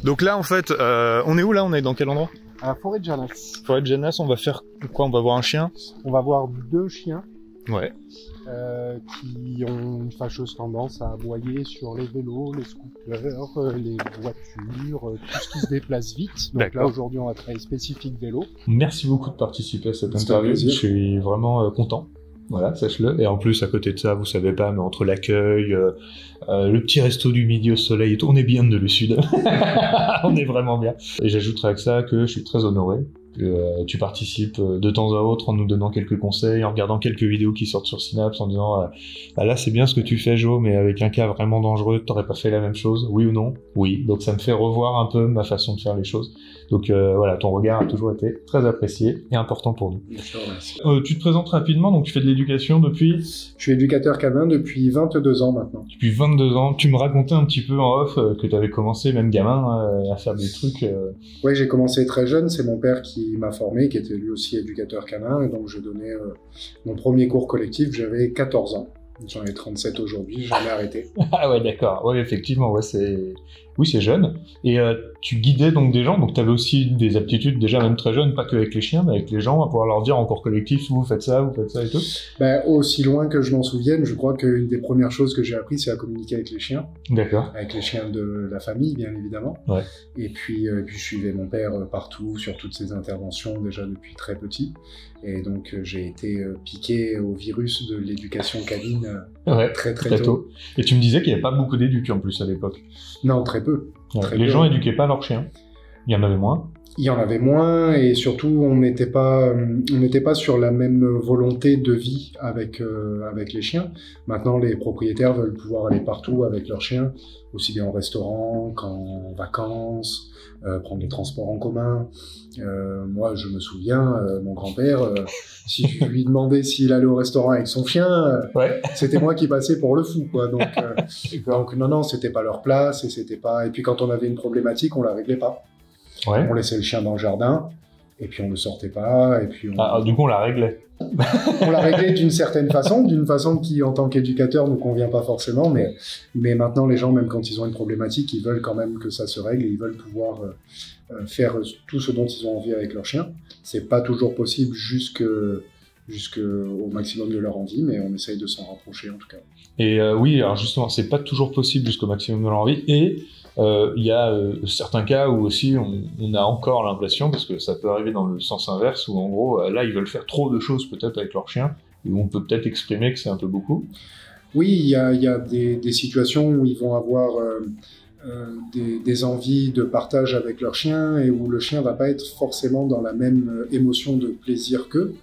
Donc là, en fait, on est où là? On est dans quel endroit? À la forêt de Janas. Forêt de Janas, on va faire quoi? On va voir un chien? On va voir 2 chiens Ouais. qui ont une fâcheuse tendance à aboyer sur les vélos, les scooters, les voitures, tout ce qui se déplace vite. Donc là, aujourd'hui, on va travailler spécifique vélo. Merci beaucoup de participer à cette interview. Je suis vraiment content. Voilà, sache-le. Et en plus, à côté de ça, vous savez pas, mais entre l'accueil, le petit resto du midi au soleil et tout, on est bien de le sud. On est vraiment bien. Et j'ajouterai avec ça que je suis très honoré que tu participes de temps à autre en nous donnant quelques conseils, en regardant quelques vidéos qui sortent sur Synapse, en disant ah là c'est bien ce que tu fais Jo, mais avec un cas vraiment dangereux, t'aurais pas fait la même chose, oui ou non? Oui. Donc ça me fait revoir un peu ma façon de faire les choses. Donc voilà, ton regard a toujours été très apprécié et important pour nous. Je te remercie. Tu te présentes rapidement, donc tu fais de l'éducation depuis? Je suis éducateur canin depuis 22 ans maintenant. Depuis 22 ans. Tu me racontais un petit peu en off que tu avais commencé, même gamin, à faire des trucs... Oui, j'ai commencé très jeune. C'est mon père qui m'a formé, qui était lui aussi éducateur canin. Et donc je donnais mon premier cours collectif, j'avais 14 ans. J'en ai 37 aujourd'hui, j'en ai arrêté. Ah ouais, d'accord. Oui, effectivement, ouais, oui, c'est jeune. Et tu guidais donc des gens, donc tu avais aussi des aptitudes déjà même très jeunes, pas que avec les chiens, mais avec les gens, à pouvoir leur dire en cours collectif, vous faites ça et tout. Ben, aussi loin que je m'en souvienne, je crois qu'une des premières choses que j'ai appris, c'est à communiquer avec les chiens. D'accord. Avec les chiens de la famille, bien évidemment. Ouais. Et puis je suivais mon père partout, sur toutes ses interventions, déjà depuis très petit. Et donc j'ai été piqué au virus de l'éducation canine très tôt. Et tu me disais qu'il n'y avait pas beaucoup d'éducs en plus à l'époque. Non, très peu. Ouais. Très les peu. gens éduquaient pas leurs chiens. Il y en avait moins. Il y en avait moins et surtout on n'était pas sur la même volonté de vie avec les chiens. Maintenant les propriétaires veulent pouvoir aller partout avec leurs chiens, aussi bien au restaurant qu'en vacances, prendre les transports en commun. Moi je me souviens, mon grand-père, si je lui demandais s'il allait au restaurant avec son chien, c'était moi qui passais pour le fou quoi. Donc non c'était pas leur place et puis quand on avait une problématique on la réglait pas. Ouais. On laissait le chien dans le jardin, et puis on le sortait pas, et puis du coup on la réglait. On la réglait d'une certaine façon, d'une façon qui en tant qu'éducateur nous convient pas forcément, mais maintenant les gens, même quand ils ont une problématique, ils veulent quand même que ça se règle, et ils veulent pouvoir faire tout ce dont ils ont envie avec leur chien. C'est pas toujours possible jusqu'au maximum de leur envie, mais on essaye de s'en rapprocher en tout cas. Et oui, alors justement, c'est pas toujours possible jusqu'au maximum de leur envie, et il y a certains cas où aussi on a encore l'impression, parce que ça peut arriver dans le sens inverse, où en gros, là, ils veulent faire trop de choses peut-être avec leur chien, et où on peut peut-être exprimer que c'est un peu beaucoup. Oui, il y a des situations où ils vont avoir des envies de partage avec leur chien, et où le chien va pas être forcément dans la même émotion de plaisir qu'eux,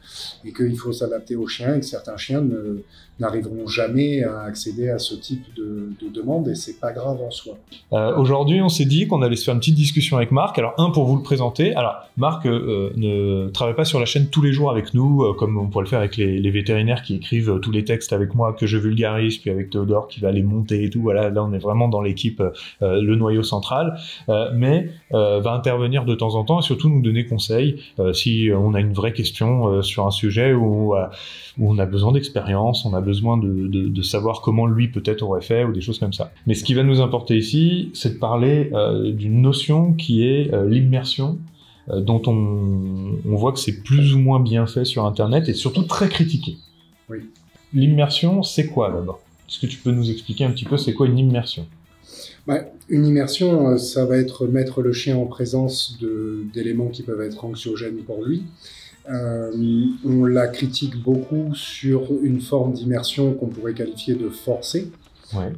et qu'il faut s'adapter aux chiens, et que certains chiens n'arriveront jamais à accéder à ce type de demande, et c'est pas grave en soi. Aujourd'hui, on s'est dit qu'on allait se faire une petite discussion avec Marc. Alors, pour vous le présenter. Alors, Marc ne travaille pas sur la chaîne tous les jours avec nous, comme on pourrait le faire avec les vétérinaires qui écrivent tous les textes avec moi, que je vulgarise, puis avec Théodore qui va les monter et tout. Voilà, là, on est vraiment dans l'équipe, le noyau central, mais va intervenir de temps en temps et surtout nous donner conseil si on a une vraie question sur un sujet où on a besoin d'expérience, on a besoin de savoir comment lui peut-être aurait fait ou des choses comme ça. Mais ce qui va nous importer ici, c'est de parler d'une notion qui est l'immersion, dont on voit que c'est plus ou moins bien fait sur Internet et surtout très critiqué. Oui. L'immersion, c'est quoi d'abord? Est-ce que tu peux nous expliquer un petit peu c'est quoi une immersion? Une immersion, ça va être mettre le chien en présence d'éléments qui peuvent être anxiogènes pour lui. On la critique beaucoup sur une forme d'immersion qu'on pourrait qualifier de forcée,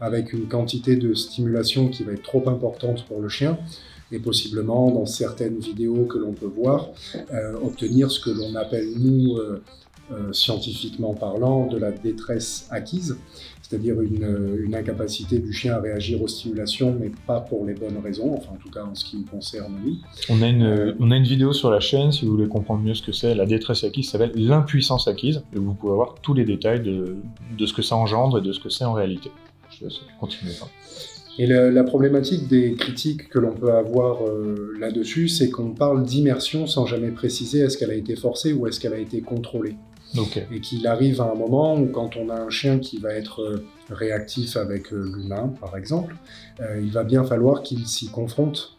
avec une quantité de stimulation qui va être trop importante pour le chien, et possiblement, dans certaines vidéos que l'on peut voir, obtenir ce que l'on appelle, nous, scientifiquement parlant, de la détresse acquise, c'est-à-dire une incapacité du chien à réagir aux stimulations, mais pas pour les bonnes raisons, enfin en tout cas en ce qui me concerne, oui. On a une vidéo sur la chaîne, si vous voulez comprendre mieux ce que c'est, la détresse acquise, ça s'appelle l'impuissance acquise, et vous pouvez avoir tous les détails de ce que ça engendre et de ce que c'est en réalité. Je laisse continuer. Et la problématique des critiques que l'on peut avoir là-dessus, c'est qu'on parle d'immersion sans jamais préciser est-ce qu'elle a été forcée ou est-ce qu'elle a été contrôlée. Okay. Et qu'il arrive à un moment où quand on a un chien qui va être réactif avec l'humain, par exemple, il va bien falloir qu'il s'y confronte.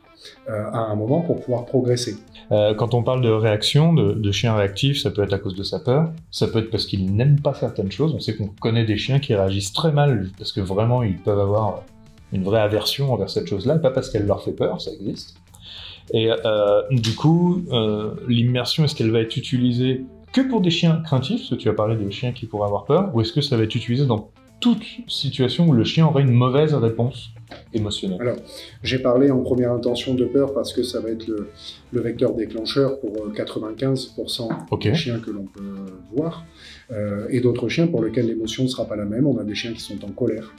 à un moment pour pouvoir progresser. Quand on parle de réaction, de chien réactif, ça peut être à cause de sa peur, ça peut être parce qu'il n'aime pas certaines choses. On sait qu'on connaît des chiens qui réagissent très mal parce que vraiment ils peuvent avoir une vraie aversion envers cette chose-là, pas parce qu'elle leur fait peur, ça existe. Et du coup, l'immersion, est-ce qu'elle va être utilisée que pour des chiens craintifs, parce que tu as parlé de chiens qui pourraient avoir peur, ou est-ce que ça va être utilisé dans toute situation où le chien aurait une mauvaise réponse émotionnelle? Alors, j'ai parlé en première intention de peur parce que ça va être le vecteur déclencheur pour 95% des chiens que l'on peut voir, et d'autres chiens pour lesquels l'émotion ne sera pas la même. On a des chiens qui sont en colère.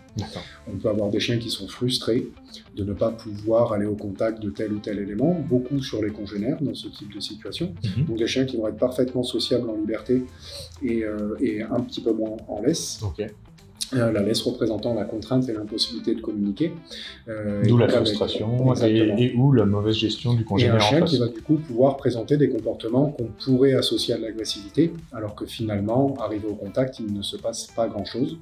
On peut avoir des chiens qui sont frustrés de ne pas pouvoir aller au contact de tel ou tel élément, beaucoup sur les congénères dans ce type de situation. Donc des chiens qui vont être parfaitement sociables en liberté et un petit peu moins en laisse. La laisse représentant la contrainte et l'impossibilité de communiquer. D'où la frustration et ou la mauvaise gestion du congénère. Et un chien qui va du coup pouvoir présenter des comportements qu'on pourrait associer à de l'agressivité, alors que finalement, arrivé au contact, il ne se passe pas grand-chose.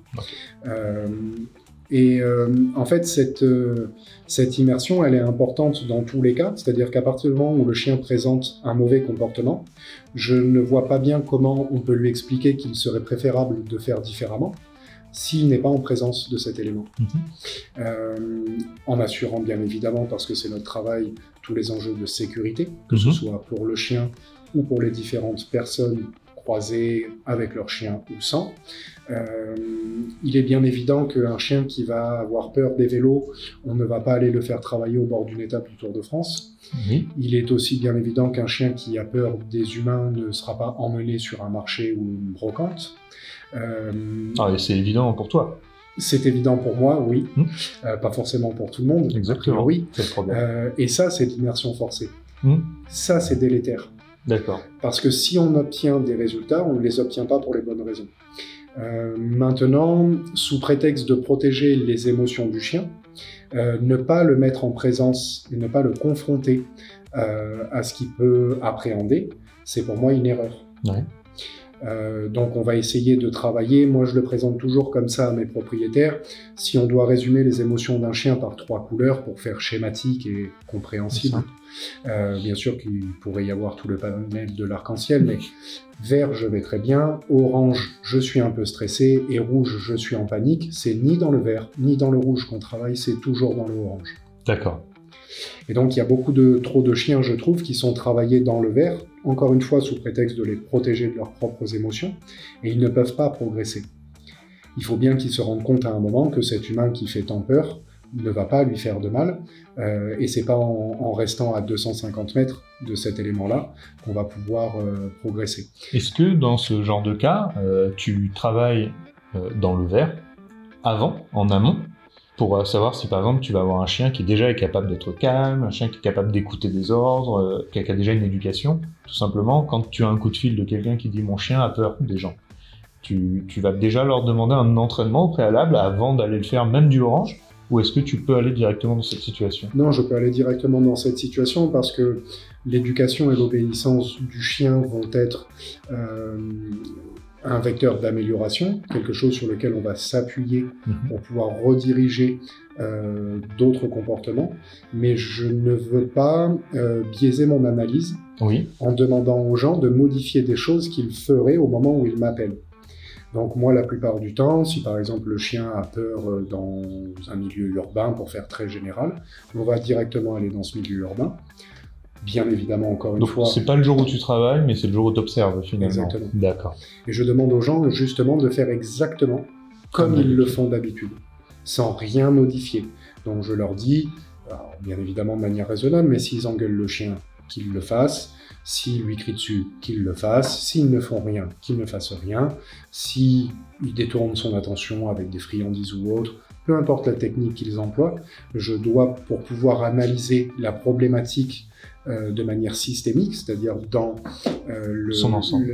En fait, cette immersion, elle est importante dans tous les cas, c'est-à-dire qu'à partir du moment où le chien présente un mauvais comportement, je ne vois pas bien comment on peut lui expliquer qu'il serait préférable de faire différemment s'il n'est pas en présence de cet élément. En assurant bien évidemment, parce que c'est notre travail, tous les enjeux de sécurité, que ce soit pour le chien ou pour les différentes personnes croisées avec leur chien ou sans. Il est bien évident qu'un chien qui va avoir peur des vélos, on ne va pas aller le faire travailler au bord d'une étape du Tour de France. Il est aussi bien évident qu'un chien qui a peur des humains ne sera pas emmené sur un marché ou une brocante. Et c'est évident pour toi. C'est évident pour moi, oui. Pas forcément pour tout le monde. Exactement. Oui. C'est le problème. Et ça, c'est l'immersion forcée. Ça, c'est délétère. D'accord. Parce que si on obtient des résultats, on ne les obtient pas pour les bonnes raisons. Maintenant, sous prétexte de protéger les émotions du chien, ne pas le mettre en présence et ne pas le confronter à ce qu'il peut appréhender, c'est pour moi une erreur. Donc on va essayer de travailler, moi je le présente toujours comme ça à mes propriétaires, si on doit résumer les émotions d'un chien par 3 couleurs pour faire schématique et compréhensible, bien sûr qu'il pourrait y avoir tout le panel de l'arc-en-ciel, mais vert je vais très bien, orange je suis un peu stressé et rouge je suis en panique, c'est ni dans le vert ni dans le rouge qu'on travaille, c'est toujours dans le orange. D'accord. Et donc il y a trop de chiens, je trouve, qui sont travaillés dans le vert, encore une fois sous prétexte de les protéger de leurs propres émotions, et ils ne peuvent pas progresser. Il faut bien qu'ils se rendent compte à un moment que cet humain qui fait tant peur ne va pas lui faire de mal, et c'est pas en restant à 250 mètres de cet élément-là qu'on va pouvoir progresser. Est-ce que dans ce genre de cas, tu travailles dans le vert avant, en amont, pour savoir si par exemple tu vas avoir un chien qui déjà est capable d'être calme, un chien qui est capable d'écouter des ordres, qui a déjà une éducation, tout simplement, quand tu as un coup de fil de quelqu'un qui dit « mon chien a peur des gens », tu vas déjà leur demander un entraînement au préalable avant d'aller le faire même du orange, ou est-ce que tu peux aller directement dans cette situation? Non, je peux aller directement dans cette situation parce que l'éducation et l'obéissance du chien vont être un vecteur d'amélioration, quelque chose sur lequel on va s'appuyer pour pouvoir rediriger d'autres comportements, mais je ne veux pas biaiser mon analyse en demandant aux gens de modifier des choses qu'ils feraient au moment où ils m'appellent. Donc moi, la plupart du temps, si par exemple le chien a peur dans un milieu urbain, pour faire très général, on va directement aller dans ce milieu urbain. Bien évidemment, encore une fois... Donc c'est pas le jour où tu travailles, mais c'est le jour où tu observes finalement. Exactement. D'accord. Et je demande aux gens justement de faire exactement comme ils le font d'habitude, sans rien modifier. Donc je leur dis, alors, bien évidemment de manière raisonnable, mais s'ils engueulent le chien, qu'ils le fassent. S'ils lui crient dessus, qu'ils le fassent. S'ils ne font rien, qu'ils ne fassent rien. S'ils détournent son attention avec des friandises ou autre, peu importe la technique qu'ils emploient, je dois, pour pouvoir analyser la problématique de manière systémique, c'est-à-dire dans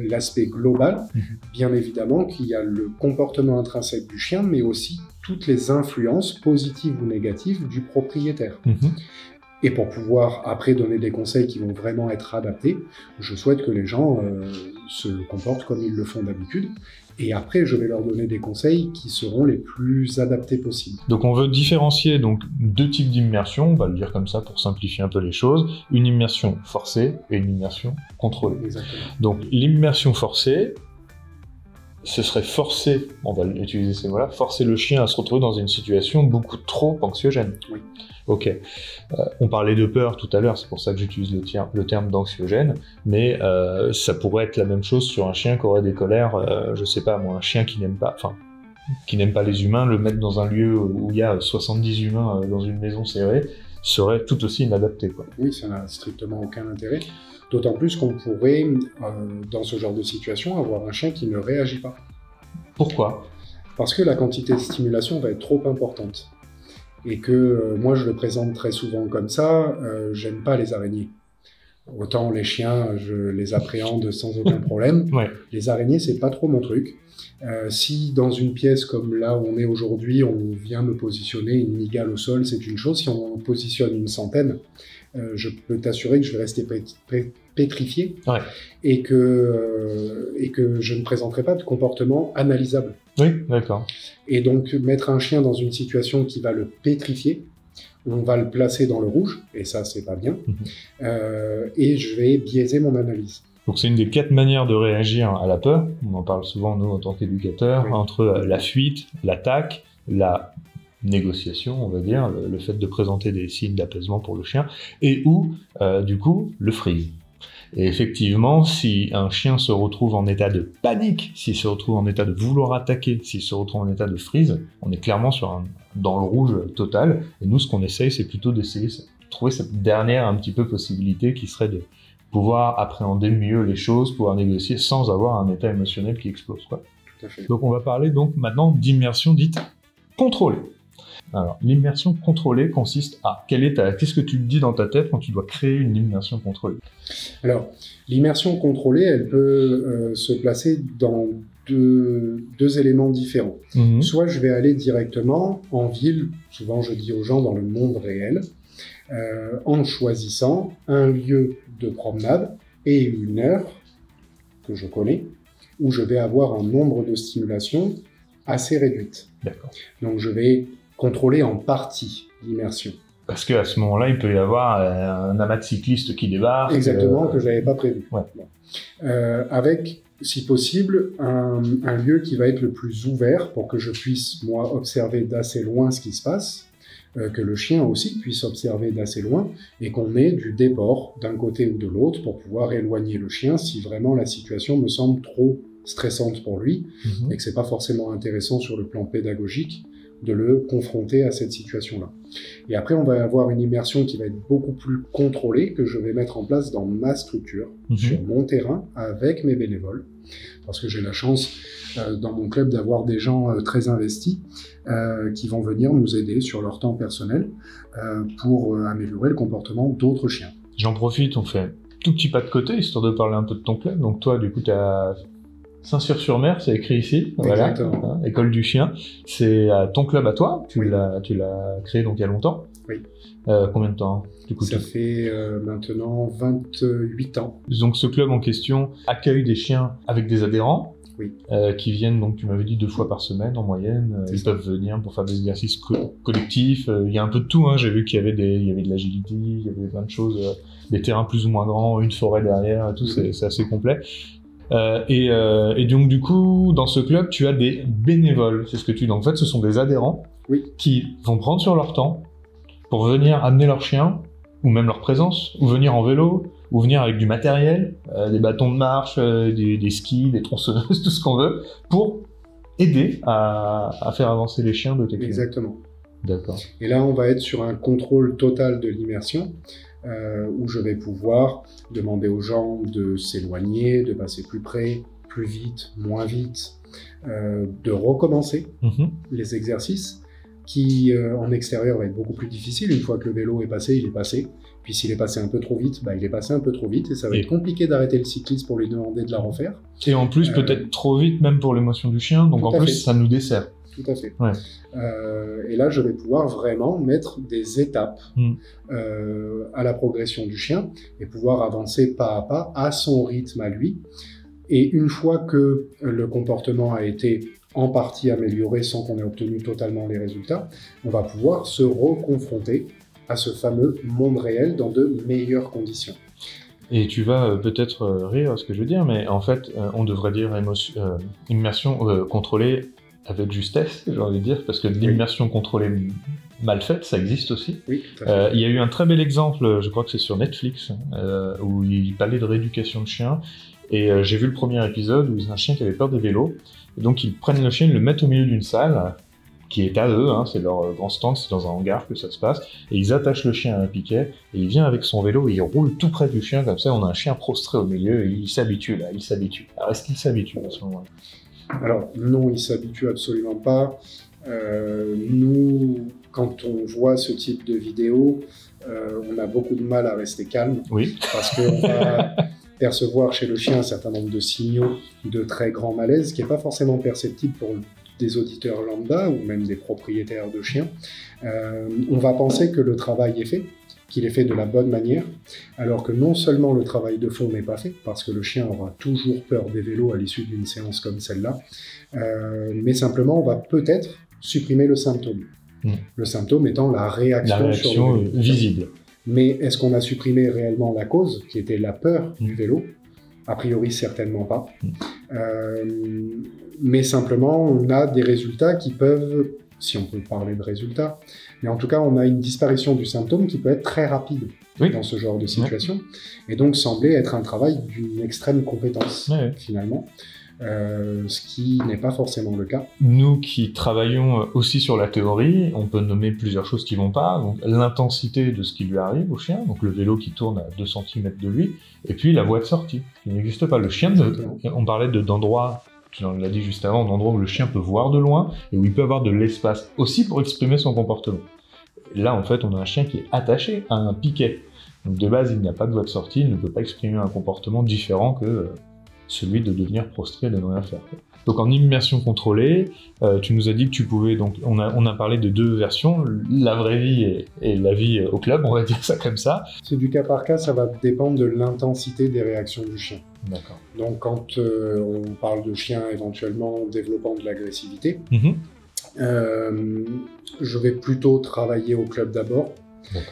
l'aspect global, bien évidemment qu'il y a le comportement intrinsèque du chien, mais aussi toutes les influences positives ou négatives du propriétaire. Et pour pouvoir après donner des conseils qui vont vraiment être adaptés, je souhaite que les gens se comportent comme ils le font d'habitude. Et après, je vais leur donner des conseils qui seront les plus adaptés possibles. Donc on veut différencier donc 2 types d'immersion, on va le dire comme ça pour simplifier un peu les choses, une immersion forcée et une immersion contrôlée. Exactement. Donc l'immersion forcée, ce serait forcer, on va utiliser ces mots-là, forcer le chien à se retrouver dans une situation beaucoup trop anxiogène. Oui. Ok. On parlait de peur tout à l'heure, c'est pour ça que j'utilise le terme d'anxiogène, mais ça pourrait être la même chose sur un chien qui aurait des colères, je sais pas moi, un chien qui n'aime pas les humains, le mettre dans un lieu où il y a 70 humains dans une maison serrée, serait tout aussi inadapté, quoi. Oui, ça n'a strictement aucun intérêt. D'autant plus qu'on pourrait, dans ce genre de situation, avoir un chien qui ne réagit pas. Pourquoi ? Parce que la quantité de stimulation va être trop importante. Et que moi, je le présente très souvent comme ça, j'aime pas les araignées. Autant les chiens, je les appréhende sans aucun problème. Ouais. Les araignées, c'est pas trop mon truc. Si dans une pièce comme là où on est aujourd'hui, on vient me positionner une mygale au sol, c'est une chose. Si on en positionne une centaine, je peux t'assurer que je vais rester pétrifié, ouais. et que je ne présenterai pas de comportement analysable. Oui, d'accord. Et donc mettre un chien dans une situation qui va le pétrifier, on va le placer dans le rouge, et ça c'est pas bien, et je vais biaiser mon analyse. Donc c'est une des 4 manières de réagir à la peur, on en parle souvent nous en tant qu'éducateurs, oui. Entre la fuite, l'attaque, la négociation, on va dire, le fait de présenter des signes d'apaisement pour le chien, et ou, du coup, le freeze. Et effectivement, si un chien se retrouve en état de panique, s'il se retrouve en état de vouloir attaquer, s'il se retrouve en état de freeze, on est clairement dans le rouge total, et nous, ce qu'on essaye, c'est plutôt d'essayer de trouver cette dernière un petit peu possibilité qui serait de pouvoir appréhender mieux les choses, pouvoir négocier sans avoir un état émotionnel qui explose, quoi. Tout à fait. Donc on va parler donc maintenant d'immersion dite contrôlée. Alors, l'immersion contrôlée consiste à... Qu'est-ce que tu te dis dans ta tête quand tu dois créer une immersion contrôlée ? Alors, l'immersion contrôlée, elle peut se placer dans deux éléments différents. Mmh. Soit je vais aller directement en ville, souvent je dis aux gens dans le monde réel, en choisissant un lieu de promenade et une heure que je connais, où je vais avoir un nombre de stimulations assez réduite. D'accord. Donc je vais contrôler en partie l'immersion. Parce qu'à ce moment-là, il peut y avoir un amas de cyclistes qui débarquent. Exactement, que je n'avais pas prévu. Ouais. Bon. Avec, si possible, un lieu qui va être le plus ouvert pour que je puisse, moi, observer d'assez loin ce qui se passe, que le chien aussi puisse observer d'assez loin, et qu'on ait du déport d'un côté ou de l'autre pour pouvoir éloigner le chien si vraiment la situation me semble trop stressante pour lui, et que c'est pas forcément intéressant sur le plan pédagogique de le confronter à cette situation-là. Et après, on va avoir une immersion qui va être beaucoup plus contrôlée, que je vais mettre en place dans ma structure, sur mon terrain, avec mes bénévoles, parce que j'ai la chance, dans mon club, d'avoir des gens très investis, qui vont venir nous aider sur leur temps personnel, pour améliorer le comportement d'autres chiens. J'en profite, on fait un tout petit pas de côté, histoire de parler un peu de ton club. Donc toi, du coup, tu as Saint-Cyr-sur-Mer, c'est écrit ici, voilà, hein, école du chien. C'est ton club à toi, tu l'as créé donc il y a longtemps. Oui. Combien de temps du coup, ça fait maintenant 28 ans. Donc ce club en question accueille des chiens avec des adhérents, oui. Qui viennent, donc tu m'avais dit 2 fois par semaine en moyenne. Ils peuvent venir pour faire des exercices collectifs. Il y a un peu de tout, hein. J'ai vu qu'il y avait de l'agility, il y avait plein de choses, des terrains plus ou moins grands, une forêt derrière et tout, c'est assez complet. Et donc du coup, dans ce club, tu as des bénévoles, c'est ce que tu dis. En fait, ce sont des adhérents, oui, qui vont prendre sur leur temps pour venir amener leur chien, ou même leur présence, ou venir en vélo, ou venir avec du matériel, des bâtons de marche, des skis, des tronçonneuses, tout ce qu'on veut, pour aider à faire avancer les chiens de tes clients. Exactement. D'accord. Et là, on va être sur un contrôle total de l'immersion, où je vais pouvoir demander aux gens de s'éloigner, de passer plus près, plus vite, moins vite, de recommencer les exercices qui, en extérieur, va être beaucoup plus difficile. Une fois que le vélo est passé, il est passé. Puis s'il est passé un peu trop vite, il est passé un peu trop vite et ça va être compliqué d'arrêter le cycliste pour lui demander de la refaire. Et en plus, peut-être trop vite même pour l'émotion du chien, donc en plus, ça nous dessert. Tout à fait. Ouais. Et là, je vais pouvoir vraiment mettre des étapes à la progression du chien et pouvoir avancer pas à pas à son rythme à lui. Et une fois que le comportement a été en partie amélioré sans qu'on ait obtenu totalement les résultats, on va pouvoir se reconfronter à ce fameux monde réel dans de meilleures conditions. Et tu vas peut-être rire ce que je veux dire, mais en fait, on devrait dire immersion contrôlée avec justesse, j'ai envie de dire, parce que l'immersion contrôlée mal faite, ça existe aussi. Oui, tout à fait. Il y a eu un très bel exemple, je crois que c'est sur Netflix, où il parlait de rééducation de chiens, et j'ai vu le premier épisode où c'est un chien qui avait peur des vélos, et donc ils prennent le chien, ils le mettent au milieu d'une salle, qui est à eux, hein, c'est leur grand stand, c'est dans un hangar que ça se passe, et ils attachent le chien à un piquet, et il vient avec son vélo, et il roule tout près du chien, comme ça on a un chien prostré au milieu, et il s'habitue là, il s'habitue. Alors est-ce qu'il s'habitue à ce moment-là? Alors non, il s'habitue absolument pas. Nous, quand on voit ce type de vidéo, on a beaucoup de mal à rester calme, Oui. parce qu'on va percevoir chez le chien un certain nombre de signaux de très grand malaise, qui n'est pas forcément perceptible pour des auditeurs lambda ou même des propriétaires de chiens. On va penser que le travail est fait, qu'il est fait de la bonne manière, alors que non seulement le travail de fond n'est pas fait, parce que le chien aura toujours peur des vélos à l'issue d'une séance comme celle-là, mais simplement on va peut-être supprimer le symptôme. Le symptôme étant la réaction sur le vélo. Visible. Mais est-ce qu'on a supprimé réellement la cause, qui était la peur du vélo? A priori, certainement pas. Mais simplement, on a des résultats qui peuvent, si on peut parler de résultats, mais en tout cas, on a une disparition du symptôme qui peut être très rapide dans ce genre de situation, et donc sembler être un travail d'une extrême compétence, finalement. Ce qui n'est pas forcément le cas. Nous qui travaillons aussi sur la théorie, on peut nommer plusieurs choses qui vont pas, donc l'intensité de ce qui lui arrive au chien, donc le vélo qui tourne à 2 cm de lui, et puis la voie de sortie, qui n'existe pas. Le chien, on parlait d'endroits, tu l'as dit juste avant, d'endroits où le chien peut voir de loin, et où il peut avoir de l'espace aussi pour exprimer son comportement. Là, en fait, on a un chien qui est attaché à un piquet. Donc de base, il n'y a pas de voie de sortie, il ne peut pas exprimer un comportement différent que celui de devenir prostré et de ne rien faire. Donc en immersion contrôlée, tu nous as dit que tu pouvais, donc on a parlé de 2 versions, la vraie vie et la vie au club, on va dire ça comme ça. C'est du cas par cas, ça va dépendre de l'intensité des réactions du chien. D'accord. Donc quand on parle de chiens éventuellement développant de l'agressivité, je vais plutôt travailler au club d'abord.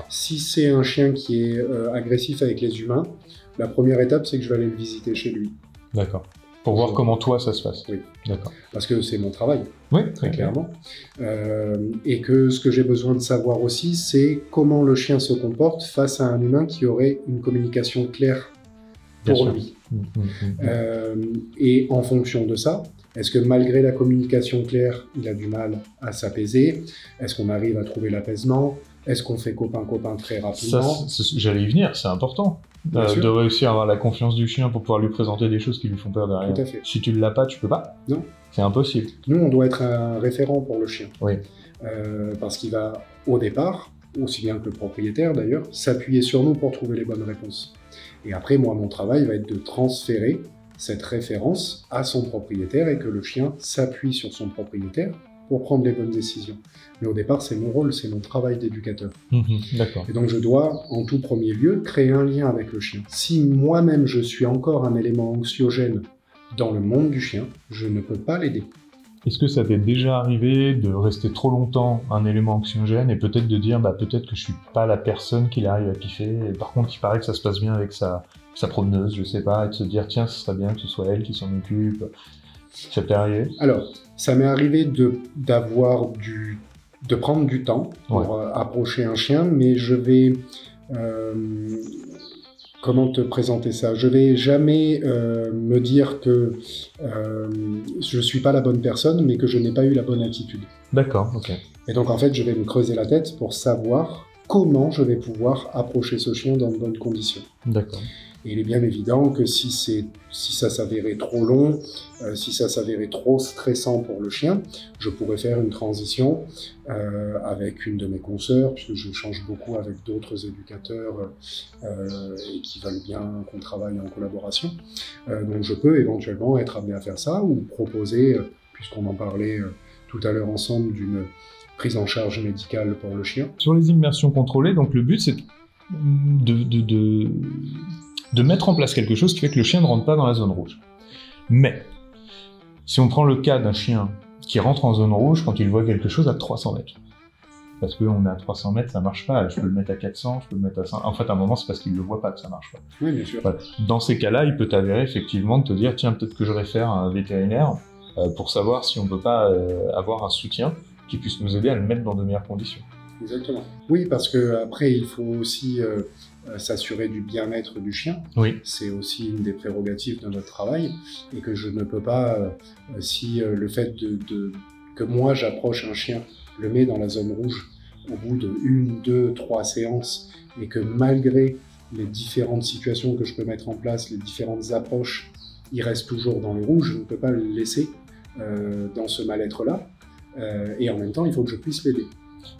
Si c'est un chien qui est agressif avec les humains, la première étape c'est que je vais aller le visiter chez lui. D'accord. Pour voir comment toi ça se passe. Oui. D'accord. Parce que c'est mon travail. Oui, très clairement. Et que ce que j'ai besoin de savoir aussi, c'est comment le chien se comporte face à un humain qui aurait une communication claire pour lui. Et en fonction de ça, est-ce que malgré la communication claire, il a du mal à s'apaiser? Est-ce qu'on arrive à trouver l'apaisement? Est-ce qu'on fait copain-copain très rapidement? J'allais y venir, c'est important. De réussir à avoir la confiance du chien pour pouvoir lui présenter des choses qui lui font peur derrière. Tout à fait. Si tu ne l'as pas, tu peux pas. Non. C'est impossible. Nous, on doit être un référent pour le chien. Oui. Parce qu'il va, au départ, aussi bien que le propriétaire d'ailleurs, s'appuyer sur nous pour trouver les bonnes réponses. Et après, moi, mon travail va être de transférer cette référence à son propriétaire et que le chien s'appuie sur son propriétaire pour prendre les bonnes décisions. Mais au départ, c'est mon rôle, c'est mon travail d'éducateur. D'accord. Et donc je dois, en tout premier lieu, créer un lien avec le chien. Si moi-même je suis encore un élément anxiogène dans le monde du chien, je ne peux pas l'aider. Est-ce que ça t'est déjà arrivé de rester trop longtemps un élément anxiogène et peut-être de dire peut-être que je suis pas la personne qui arrive à piffer, et par contre il paraît que ça se passe bien avec sa promeneuse, je sais pas, et de se dire tiens, ce serait bien que ce soit elle qui s'en occupe. Ça t'est arrivé? Alors, ça m'est arrivé de prendre du temps pour approcher un chien, mais je vais... comment te présenter ça? Je vais jamais me dire que je suis pas la bonne personne, mais que je n'ai pas eu la bonne attitude. D'accord, ok. Et donc en fait, je vais me creuser la tête pour savoir comment je vais pouvoir approcher ce chien dans de bonnes conditions. D'accord. Et il est bien évident que si ça s'avérait trop long, si ça s'avérait trop stressant pour le chien, je pourrais faire une transition avec une de mes consoeurs, puisque je change beaucoup avec d'autres éducateurs et qui veulent bien qu'on travaille en collaboration. Donc je peux éventuellement être amené à faire ça, ou proposer, puisqu'on en parlait tout à l'heure ensemble d'une prise en charge médicale pour le chien. Sur les immersions contrôlées, donc le but c'est de mettre en place quelque chose qui fait que le chien ne rentre pas dans la zone rouge. Mais, si on prend le cas d'un chien qui rentre en zone rouge quand il voit quelque chose à 300 mètres, parce qu'on est à 300 mètres, ça marche pas, je peux le mettre à 400, je peux le mettre à 500, en fait à un moment c'est parce qu'il le voit pas que ça marche pas. Oui, bien sûr. Voilà. Dans ces cas-là, il peut t'avérer effectivement de te dire, tiens, peut-être que je réfère à un vétérinaire pour savoir si on peut pas avoir un soutien qui puisse nous aider à le mettre dans de meilleures conditions. Exactement. Oui, parce que après il faut aussi s'assurer du bien-être du chien. Oui. C'est aussi une des prérogatives de notre travail et que je ne peux pas, si le fait que moi j'approche un chien, le mets dans la zone rouge au bout de 1, 2, 3 séances et que malgré les différentes situations que je peux mettre en place, les différentes approches, il reste toujours dans le rouge, je ne peux pas le laisser dans ce mal-être-là. Et en même temps, il faut que je puisse l'aider.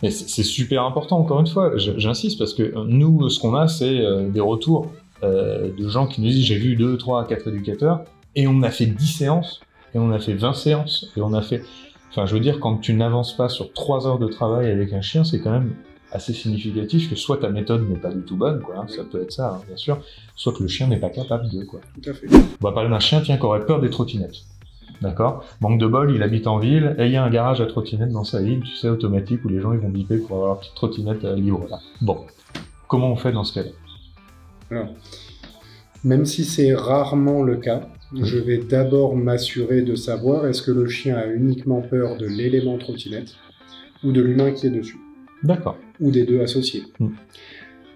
Mais c'est super important, encore une fois, j'insiste, parce que nous, ce qu'on a, c'est des retours de gens qui nous disent « j'ai vu 2, 3, 4 éducateurs, et on a fait 10 séances, et on a fait 20 séances, et on a fait... » Enfin, je veux dire, quand tu n'avances pas sur 3 heures de travail avec un chien, c'est quand même assez significatif que soit ta méthode n'est pas du tout bonne, quoi, hein, ça peut être ça, hein, bien sûr, soit que le chien n'est pas capable de, quoi. Tout à fait. On va parler d'un chien, tiens, qui aurait peur des trottinettes. D'accord. Manque de bol, il habite en ville, et il y a un garage à trottinettes dans sa ville, tu sais, automatique, où les gens ils vont biper pour avoir leur petite trottinette libre, là. Bon. Comment on fait dans ce cas-là? Alors, même si c'est rarement le cas, je vais d'abord m'assurer de savoir est-ce que le chien a uniquement peur de l'élément trottinette ou de l'humain qui est dessus. D'accord. Ou des deux associés.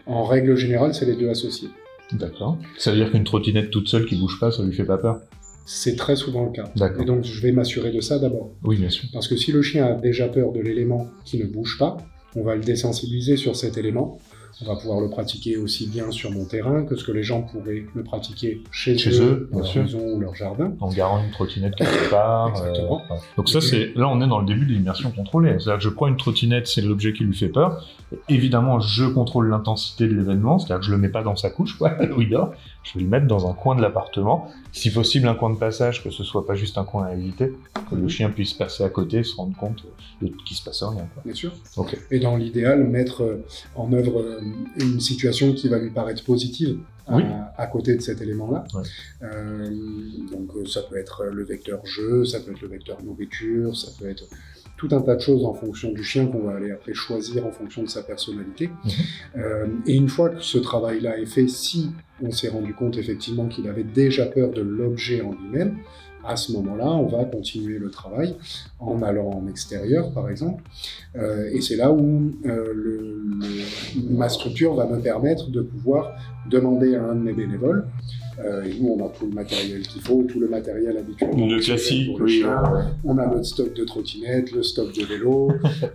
En règle générale, c'est les deux associés. D'accord. Ça veut dire qu'une trottinette toute seule qui bouge pas, ça lui fait pas peur? C'est très souvent le cas. D'accord. Et donc, je vais m'assurer de ça d'abord. Oui, bien sûr. Parce que si le chien a déjà peur de l'élément qui ne bouge pas, on va le désensibiliser sur cet élément. On va pouvoir le pratiquer aussi bien sur mon terrain que ce que les gens pourraient le pratiquer chez eux, dans leur maison ou leur jardin. En garant une trottinette quelque part. Exactement. Ouais. Donc ça, là, on est dans le début de l'immersion contrôlée. C'est-à-dire que je prends une trottinette, c'est l'objet qui lui fait peur. Évidemment, je contrôle l'intensité de l'événement, c'est-à-dire que je le mets pas dans sa couche, quoi, où il dort. Je vais le mettre dans un coin de l'appartement. Si possible, un coin de passage, que ce soit pas juste un coin à éviter, que le chien puisse passer à côté et se rendre compte qu'il se passe rien, quoi. Bien sûr. Okay. Et dans l'idéal, mettre en œuvre une situation qui va lui paraître positive à côté de cet élément-là. Ouais. Donc ça peut être le vecteur jeu, ça peut être le vecteur nourriture, ça peut être tout un tas de choses en fonction du chien qu'on va aller après choisir en fonction de sa personnalité. Et une fois que ce travail-là est fait, si on s'est rendu compte effectivement qu'il avait déjà peur de l'objet en lui-même, à ce moment-là, on va continuer le travail en allant en extérieur, par exemple. Et c'est là où ma structure va me permettre de pouvoir demander à un de mes bénévoles. Et nous, on a tout le matériel qu'il faut, tout le matériel habituel. Le classique, oui. On a notre stock de trottinettes, le stock de vélos,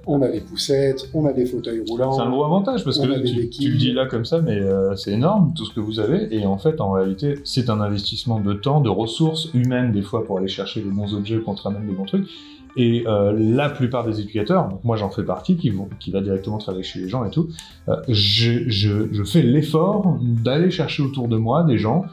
on a des poussettes, on a des fauteuils roulants. C'est un gros avantage parce que tu le dis là comme ça, mais c'est énorme tout ce que vous avez. Et en fait, en réalité, c'est un investissement de temps, de ressources humaines des fois pour aller chercher les bons objets qu'on te ramène des bons trucs. Et la plupart des éducateurs, donc moi j'en fais partie, qui va directement travailler chez les gens et tout, je fais l'effort d'aller chercher autour de moi des gens,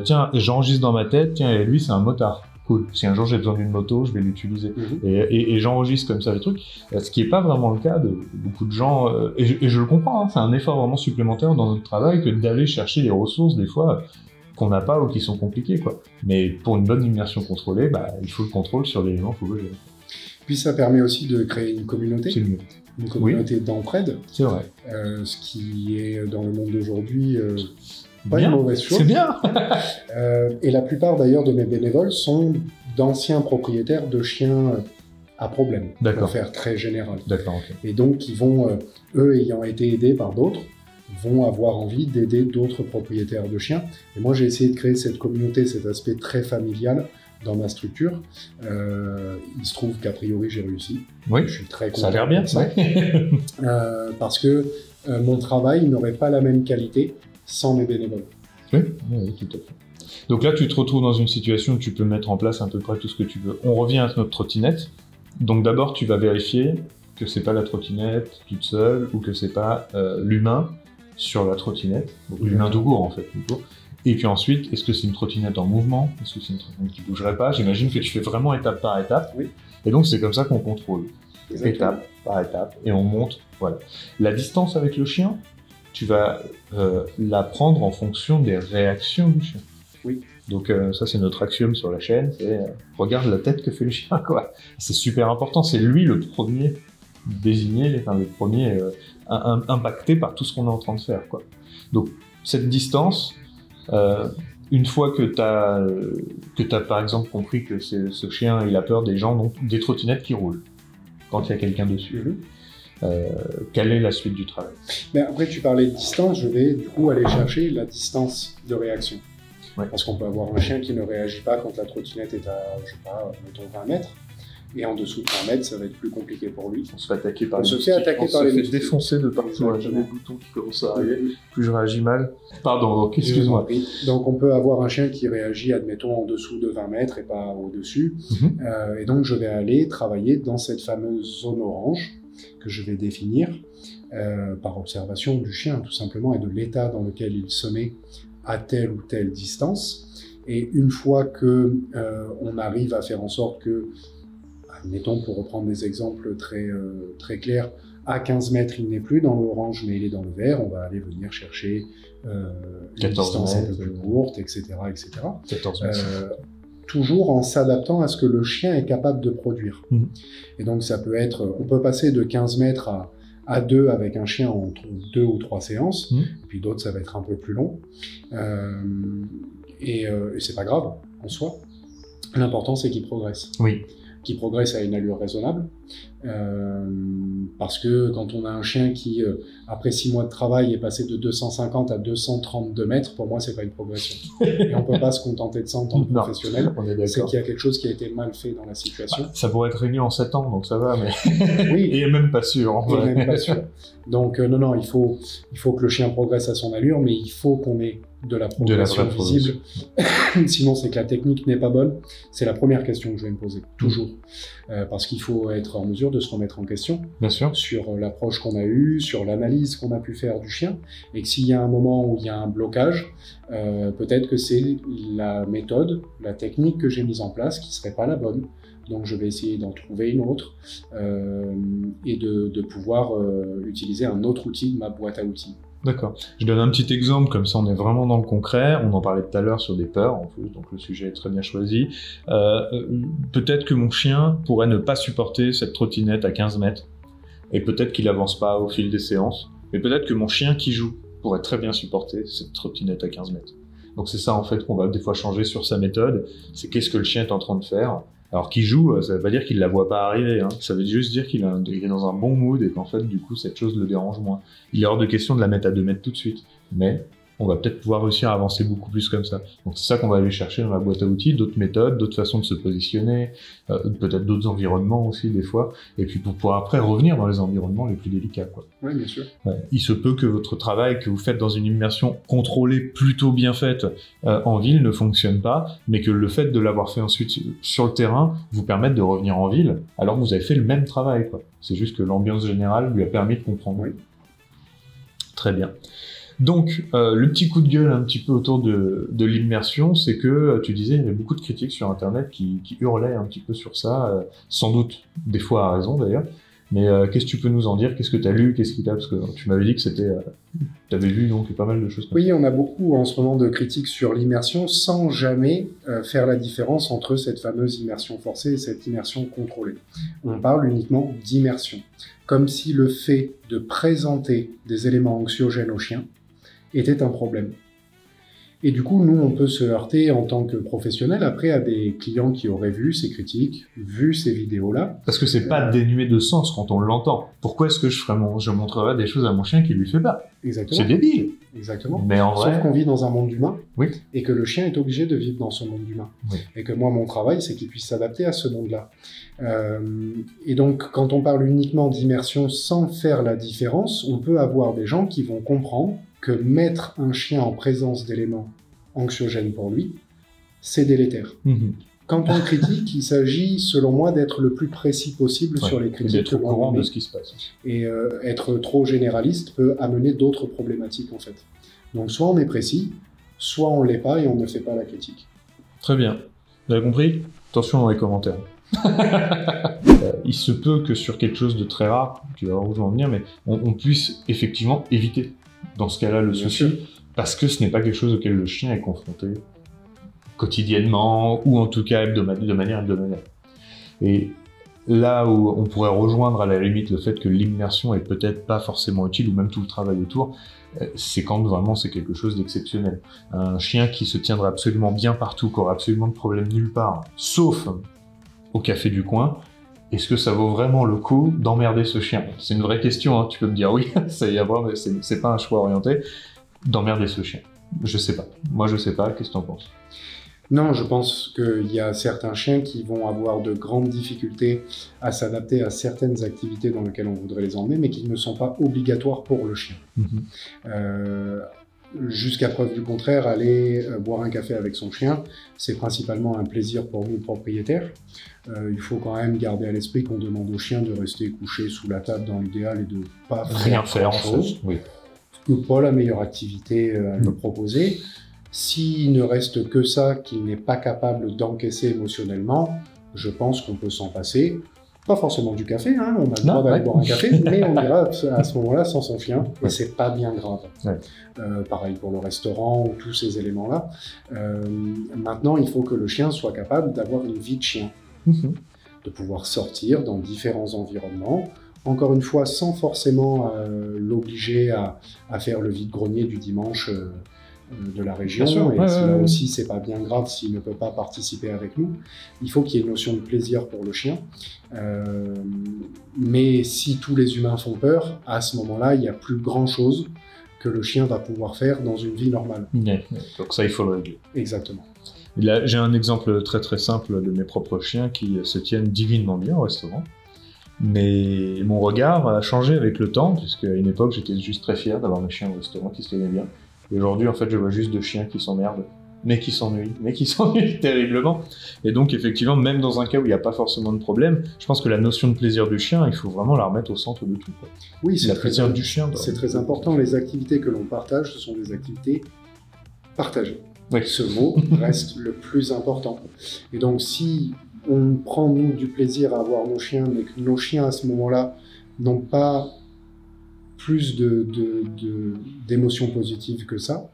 tiens, j'enregistre dans ma tête, tiens, et lui c'est un motard, cool, si un jour j'ai besoin d'une moto, je vais l'utiliser. Et j'enregistre comme ça les trucs, ce qui n'est pas vraiment le cas de beaucoup de gens, et je le comprends, hein, c'est un effort vraiment supplémentaire dans notre travail que d'aller chercher les ressources des fois qu'on n'a pas ou qui sont compliqués, quoi. Mais pour une bonne immersion contrôlée, il faut le contrôle sur l'élément faut le gérer. Puis ça permet aussi de créer une communauté. C'est mieux. Une communauté d'entraide. C'est vrai. Ce qui est dans le monde d'aujourd'hui pas une mauvaise chose. C'est bien. Et la plupart d'ailleurs de mes bénévoles sont d'anciens propriétaires de chiens à problème. Pour faire très général. D'accord. Okay. Et donc ils vont, eux ayant été aidés par d'autres, vont avoir envie d'aider d'autres propriétaires de chiens. Et moi, j'ai essayé de créer cette communauté, cet aspect très familial dans ma structure. Il se trouve qu'a priori, j'ai réussi. Oui, je suis très content. Ça a l'air bien, ça. Parce que mon travail n'aurait pas la même qualité sans mes bénévoles. Oui, tout à fait. Donc là, tu te retrouves dans une situation où tu peux mettre en place à peu près tout ce que tu veux. On revient à notre trottinette. Donc d'abord, tu vas vérifier que c'est pas la trottinette toute seule ou que c'est pas l'humain sur la trottinette, donc l'humain tout court en fait, tout court. Et puis ensuite, est-ce que c'est une trottinette en mouvement? Est-ce que c'est une trottinette qui bougerait pas? J'imagine que tu fais vraiment étape par étape. Oui. Et donc, c'est comme ça qu'on contrôle. Exactement. Étape par étape. Et on monte. Voilà. La distance avec le chien, tu vas la prendre en fonction des réactions du chien. Oui. Donc ça, c'est notre axiome sur la chaîne, c'est regarde la tête que fait le chien, quoi. C'est super important, c'est lui le premier désigné, enfin, le premier impacté par tout ce qu'on est en train de faire, quoi. Donc cette distance, une fois que t'as par exemple compris que ce chien il a peur des gens, donc des trottinettes qui roulent quand il y a quelqu'un dessus. Quelle est la suite du travail? Mais après, tu parlais de distance, je vais du coup aller chercher la distance de réaction. Ouais. Parce qu'on peut avoir un chien qui ne réagit pas quand la trottinette est à, je sais pas, mettons 20 mètres. Et en dessous de 20 mètres, ça va être plus compliqué pour lui. On se fait attaquer par les moustiques. On se fait défoncer de partout. J'ai des boutons qui commencent à arriver. Plus je réagis mal. Pardon, donc, excuse-moi. Donc on peut avoir un chien qui réagit, admettons, en dessous de 20 mètres et pas au-dessus. Et donc je vais aller travailler dans cette fameuse zone orange que je vais définir par observation du chien, tout simplement, et de l'état dans lequel il se met à telle ou telle distance. Et une fois que on arrive à faire en sorte que, admettons, pour reprendre des exemples très clairs, à 15 mètres, il n'est plus dans l'orange, mais il est dans le vert, on va aller venir chercher une distance un peu plus courte, etc. 14 mètres. Toujours en s'adaptant à ce que le chien est capable de produire. Et donc ça peut être, on peut passer de 15 mètres à 2 avec un chien entre 2 ou 3 séances, et puis d'autres ça va être un peu plus long. Et c'est pas grave en soi. L'important c'est qu'il progresse. Oui. Qui progresse à une allure raisonnable. Parce que quand on a un chien qui, après 6 mois de travail, est passé de 250 à 232 mètres, pour moi, c'est pas une progression. Et on peut pas se contenter de ça en tant que professionnel. C'est qu'il y a quelque chose qui a été mal fait dans la situation. Ça pourrait être réglé en 7 ans, donc ça va, mais... Oui. Et même pas sûr, en vrai. Même pas sûr. Donc, non, il faut que le chien progresse à son allure, mais il faut qu'on ait de la progression visible. Sinon, c'est que la technique n'est pas bonne. C'est la première question que je vais me poser, toujours. Parce qu'il faut être en mesure de se remettre en question. Bien sûr. Sur l'approche qu'on a eue, sur l'analyse qu'on a pu faire du chien. Et que s'il y a un moment où il y a un blocage, peut-être que c'est la méthode, la technique que j'ai mise en place qui serait pas la bonne. Donc je vais essayer d'en trouver une autre et de pouvoir utiliser un autre outil de ma boîte à outils. D'accord. Je donne un petit exemple, comme ça on est vraiment dans le concret. On en parlait tout à l'heure sur des peurs, en plus, donc le sujet est très bien choisi. Peut-être que mon chien pourrait ne pas supporter cette trottinette à 15 mètres, et peut-être qu'il avance pas au fil des séances, mais peut-être que mon chien qui joue pourrait très bien supporter cette trottinette à 15 mètres. Donc c'est ça en fait qu'on va des fois changer sur sa méthode, c'est qu'est-ce que le chien est en train de faire. Alors qu'il joue, ça veut pas dire qu'il la voit pas arriver, hein. Ça veut juste dire qu'il est dans un bon mood et qu'en fait, du coup, cette chose le dérange moins. Il est hors de question de la mettre à 2 mètres tout de suite. Mais on va peut-être pouvoir réussir à avancer beaucoup plus comme ça. Donc c'est ça qu'on va aller chercher dans la boîte à outils, d'autres méthodes, d'autres façons de se positionner, peut-être d'autres environnements aussi des fois, et puis pour pouvoir après revenir dans les environnements les plus délicats, quoi. Oui, bien sûr. Ouais. Il se peut que votre travail que vous faites dans une immersion contrôlée, plutôt bien faite, en ville ne fonctionne pas, mais que le fait de l'avoir fait ensuite sur le terrain vous permette de revenir en ville, alors que vous avez fait le même travail, quoi. C'est juste que l'ambiance générale lui a permis de comprendre. Oui. Très bien. Donc, le petit coup de gueule un petit peu autour de l'immersion, c'est que tu disais, il y avait beaucoup de critiques sur Internet qui hurlaient un petit peu sur ça, sans doute des fois à raison d'ailleurs. Mais qu'est-ce que tu peux nous en dire? Qu'est-ce que tu as lu? Qu'est-ce qui t'a... Parce que tu m'avais dit que c'était... tu avais lu donc pas mal de choses comme ça. Oui, on a beaucoup en ce moment de critiques sur l'immersion sans jamais faire la différence entre cette fameuse immersion forcée et cette immersion contrôlée. On parle uniquement d'immersion. Comme si le fait de présenter des éléments anxiogènes au chien était un problème. Et du coup, nous, on peut se heurter en tant que professionnel après à des clients qui auraient vu ces critiques, vu ces vidéos-là. Parce que c'est pas dénué de sens quand on l'entend. Pourquoi est-ce que je montrerais des choses à mon chien qui lui fait pas? Exactement. C'est débile. Exactement. Mais en vrai... Sauf qu'on vit dans un monde humain, oui. Et que le chien est obligé de vivre dans ce monde humain. Oui. Et que moi, mon travail, c'est qu'il puisse s'adapter à ce monde-là. Et donc, quand on parle uniquement d'immersion sans faire la différence, on peut avoir des gens qui vont comprendre que mettre un chien en présence d'éléments anxiogènes pour lui, c'est délétère. Quand on critique, il s'agit, selon moi, d'être le plus précis possible sur les critiques. D'être au courant de ce qui se passe. Et être trop généraliste peut amener d'autres problématiques, en fait. Donc, soit on est précis, soit on l'est pas et on ne fait pas la critique. Très bien. Vous avez compris? Attention dans les commentaires. Il se peut que sur quelque chose de très rare, tu vas voir où je veux en venir, mais on puisse effectivement éviter dans ce cas-là le souci, parce que ce n'est pas quelque chose auquel le chien est confronté quotidiennement, ou en tout cas de manière hebdomadaire. Et là où on pourrait rejoindre à la limite le fait que l'immersion est peut-être pas forcément utile, ou même tout le travail autour, c'est quand vraiment c'est quelque chose d'exceptionnel. Un chien qui se tiendrait absolument bien partout, qui aurait absolument de problème nulle part, sauf au café du coin, est-ce que ça vaut vraiment le coup d'emmerder ce chien? C'est une vraie question, hein. Tu peux me dire oui, ça y a voir, mais c'est pas un choix orienté, d'emmerder ce chien. Je sais pas. Moi je sais pas, qu'est-ce que t'en penses? Non, je pense qu'il y a certains chiens qui vont avoir de grandes difficultés à s'adapter à certaines activités dans lesquelles on voudrait les emmener, mais qui ne sont pas obligatoires pour le chien. Jusqu'à preuve du contraire, aller boire un café avec son chien, c'est principalement un plaisir pour nous propriétaires. Il faut quand même garder à l'esprit qu'on demande au chien de rester couché sous la table dans l'idéal et de pas rien faire en chose. Oui. Ce n'est pas la meilleure activité à nous proposer. S'il ne reste que ça, qu'il n'est pas capable d'encaisser émotionnellement, je pense qu'on peut s'en passer. Pas forcément du café, hein, on a le droit d'aller boire un café, mais on ira à ce moment-là sans son chien, et c'est pas bien grave. Pareil pour le restaurant ou tous ces éléments-là. Maintenant, il faut que le chien soit capable d'avoir une vie de chien, de pouvoir sortir dans différents environnements, encore une fois, sans forcément l'obliger à faire le vide-grenier du dimanche de la région, sûr, et là aussi c'est pas bien grave s'il ne peut pas participer avec nous. Il faut qu'il y ait une notion de plaisir pour le chien, mais si tous les humains font peur, à ce moment-là il n'y a plus grand chose que le chien va pouvoir faire dans une vie normale. Donc ça il faut le régler. Exactement. Là, j'ai un exemple très très simple de mes propres chiens qui se tiennent divinement bien au restaurant. Mais mon regard a changé avec le temps, puisqu'à une époque j'étais juste très fier d'avoir mes chiens au restaurant qui se tenaient bien. Et aujourd'hui, en fait, je vois juste de chiens qui s'emmerdent, mais qui s'ennuient terriblement. Et donc, effectivement, même dans un cas où il n'y a pas forcément de problème, je pense que la notion de plaisir du chien, il faut vraiment la remettre au centre de tout, quoi. Oui, c'est plaisir du chien. C'est très important. Les activités que l'on partage, ce sont des activités partagées. Oui. Ce mot reste le plus important. Et donc, si on prend, nous, du plaisir à avoir nos chiens, mais que nos chiens, à ce moment-là, n'ont pas plus d'émotions positives que ça,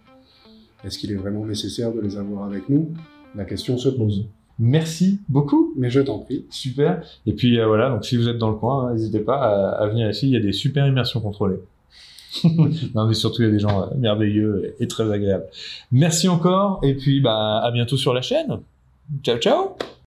est-ce qu'il est vraiment nécessaire de les avoir avec nous? La question se pose. Merci beaucoup. Mais je t'en prie. Super. Et puis voilà, donc si vous êtes dans le coin, n'hésitez pas à venir ici, il y a des super immersions contrôlées. Non mais surtout il y a des gens merveilleux et très agréables. Merci encore, et puis à bientôt sur la chaîne. Ciao ciao.